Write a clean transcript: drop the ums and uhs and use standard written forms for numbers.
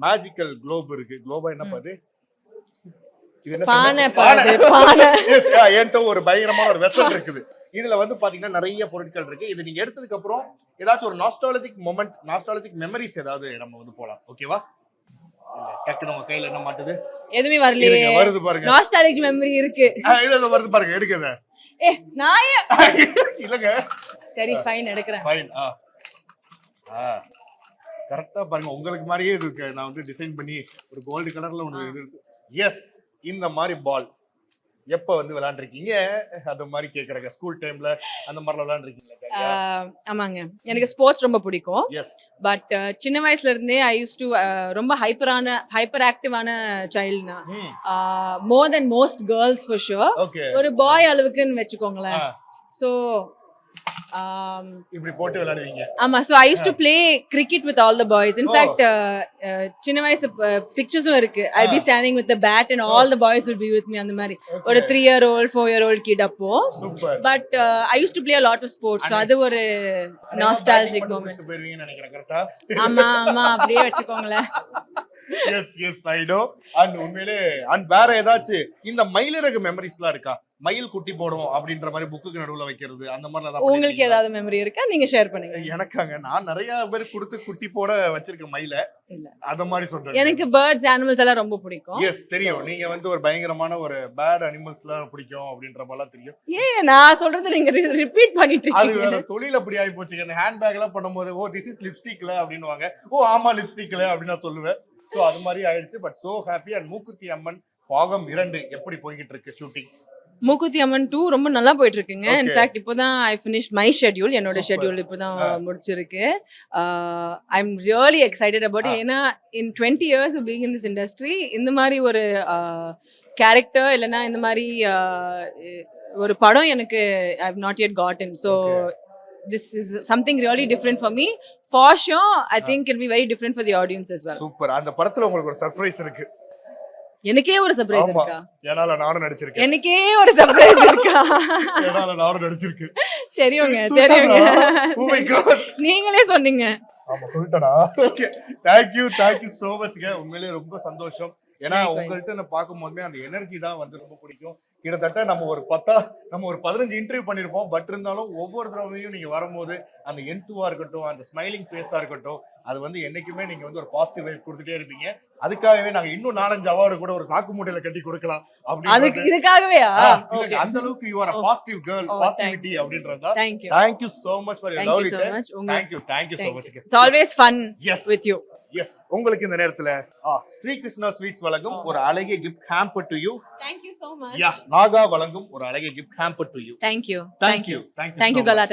Magical Globe இருக்கு. குளோபா என்ன பாது? இது என்ன பானை பாது பானை. என்கிட்ட ஒரு பயங்கரமான ஒரு வெசல் இருக்குது. இதுல வந்து பாத்தீங்கன்னா நிறைய பொருட்கள் இருக்கு. இது நீங்க எடுத்ததுக்கு அப்புறம் ஏதாச்சும் ஒரு நாஸ்டாலஜிக் மொமெண்ட், நாஸ்டாலஜிக் மெமரிஸ் ஏதாவது நம்ம வந்து போலாம். ஓகேவா? இல்ல டக்குனு உங்க கையில என்ன மாட்டுது? எதுமே வரலையே. வருது பாருங்க. நாஸ்டாலஜிக் மெமரி இருக்கு. இது வருது பாருங்க. எடுக்குது. நாய. இல்லங்க. சரி ஃபைன் எடுக்கறேன். ஃபைன். கரெக்டா பாருங்க. உங்களுக்கு மாதிரியே இருக்கு. நான் வந்து டிசைன் பண்ணி ஒரு கோல்ட் கலர்ல ஒன்னு இது இருக்கு. எஸ், இந்த மாதிரி பால் எப்ப வந்து விளையாண்டுருக்கீங்க? அந்த மாதிரி கேக்குறாங்க. ஸ்கூல் டைம்ல அந்த மாதிரி விளையாண்டுருக்கீங்களா? ஆமாங்க, எனக்கு ஸ்போர்ட்ஸ் ரொம்ப பிடிக்கும். எஸ். பட் சின்ன வயசுல இருந்தே ஐ யூஸ் டு ரொம்ப ஹைப்பர் ஆக்டிவான சைல்ட்னா, more than most girls for sure. Okay. ஒரு பாய் அளவுக்குன்னு வெச்சுக்கோங்களேன். சோ இப்படி போட்டு விளையாடுவீங்க. ஆமா, so I used to play cricket with all the boys. In fact, சின்ன வயசு பிக்சர்ஸும் இருக்கு. I'll be standing with the bat and all the boys will be with me. அந்த மாதிரி ஒரு 3-year-old 4-year-old kid அப்போ. But I used to play a lot of sports. So அது ஒரு nostalgic moment. போயிருவீங்க நினைக்கிறேன். கரெக்ட்டா? ஆமா ஆமா, அப்படியே வெச்சுக்கோங்களேன். Yes I know. அண்ட் உண்மையிலே அண்ட் வேற ஏதாச்சும் இந்த மயிலிறகு மெமரிஸ்லாம் இருக்கா? மயில் குட்டி போடும் அப்படின்ற மாதிரி புக்குக்கு நடுவுல வைக்கிறது அந்த மாதிரி ஏதாவது உங்களுக்கு ஏதாவது மெமரி இருக்கா? நீங்க ஷேர் பண்ணுங்க. எனக்காங்க நான் நிறைய பேர் கொடுத்து குட்டி போட வச்சிருக்கேன் மயில. இல்ல அத மாதிரி சொல்றேன். எனக்கு பேர்ட்ஸ் அனிமல்ஸ் எல்லாம் ரொம்ப பிடிக்கும். எஸ் தெரியும். நீங்க வந்து ஒரு பயங்கரமான ஒரு பேட் அனிமல்ஸ்லாம் பிடிக்கும் அப்படின்ற மாதிரிலாம் தெரியும். ஏன் நான் சொல்றது நீங்க ரிப்பீட் பண்ணிட்டு அது இருக்கீங்க? வேற தொழில் அப்படி ஆகி போச்சுங்க. இந்த ஹேண்ட் பேக் எல்லாம் பண்ணும்போது ஓ திஸ் இஸ் லிப்ஸ்டிக்ல அப்படின்னுவாங்க. ஓ ஆமா லிப்ஸ்டிக்ல அப்படின்னு நான் சொல்லுவேன். சோ அது மாதிரி ஆயிடுச்சு. But so happy. And Mookuthi Amman பாகம் 2 எப்படி போய்கிட்டு இருக்கு ஷூட்டிங்? மூக்குத்தி அம்மன் 2 ரொம்ப நல்லா போயிட்டு இருக்குங்க. இன்ஃபேக்ட் இப்போதான் ஐ ஃபினிஷ்ட் மை ஷெட்யூல். என்னோட ஷெட்யூல் இப்போதான் முடிச்சிருக்கு. I am really excited about it. ஏன்னா in 20 years of being in this industry இந்த மாதிரி ஒரு கேரக்டர் இல்லைன்னா இந்த மாதிரி ஒரு படம் எனக்கு I have not yet gotten. So this is something really different for me. For sure, I think it'll be very different for the audience as well. Super. அந்த படத்துல உங்களுக்கு ஒரு சர்ப்ரைஸ் இருக்கு. எனக்கே ஒரு சர்ப்ரைஸ் இருக்கா? ஏனால நானும் நடிச்சிருக்கேன். எனக்கே ஒரு சர்ப்ரைஸ் இருக்கா? ஏனால நானும் நடிச்சிருக்கேன். தெரியுங்க தெரியுங்க. Oh my god. நீங்களே சொன்னீங்க. ஆமா சொல்லிட்டடா. Okay. Thank you so much ங்க. உண்மையிலேயே ரொம்ப சந்தோஷம். ஏன்னா உங்கள்ட்ட நான் பார்க்கும்போது அந்த எனர்ஜி தான் வந்து ரொம்ப பிடிக்கும். கிட்டத்தட்ட நம்ம ஒரு 15 இன்டர்வியூ பண்ணிருப்போம். பட் இருந்தாலும் ஒவ்வொரு தடவையும் நீங்க வரும்போது அந்த என்துவா இருக்கட்டும், அந்த ஸ்மைலிங் ஃபேஸா இருக்கட்டும், அது வந்து என்னைக்குமே நீங்க வந்து ஒரு பாசிட்டிவ் வைப் கொடுத்துட்டே இருப்பீங்க. அதுக்காகவே நாங்க இன்னும் 4-5 அவார்டு கூட ஒரு சாக்கு மூட்டையில கட்டி கொடுக்கலாம். அதுக்கு இதுக்காகவேயா? அந்த அளவுக்கு you are a positive girl, positivity அப்படின்றதா. Thank you so much for your lovely time. Thank you so much. It's always fun with you. Yes, உங்களுக்கு இந்த நேரத்துல ஸ்ரீ கிருஷ்ணா ஸ்வீட்ஸ் வழங்கும் ஒரு அழகிய gift hamper to you. Thank you so much. Naga வழங்கும் ஒரு அழகிய gift hamper to you. Thank you Gala.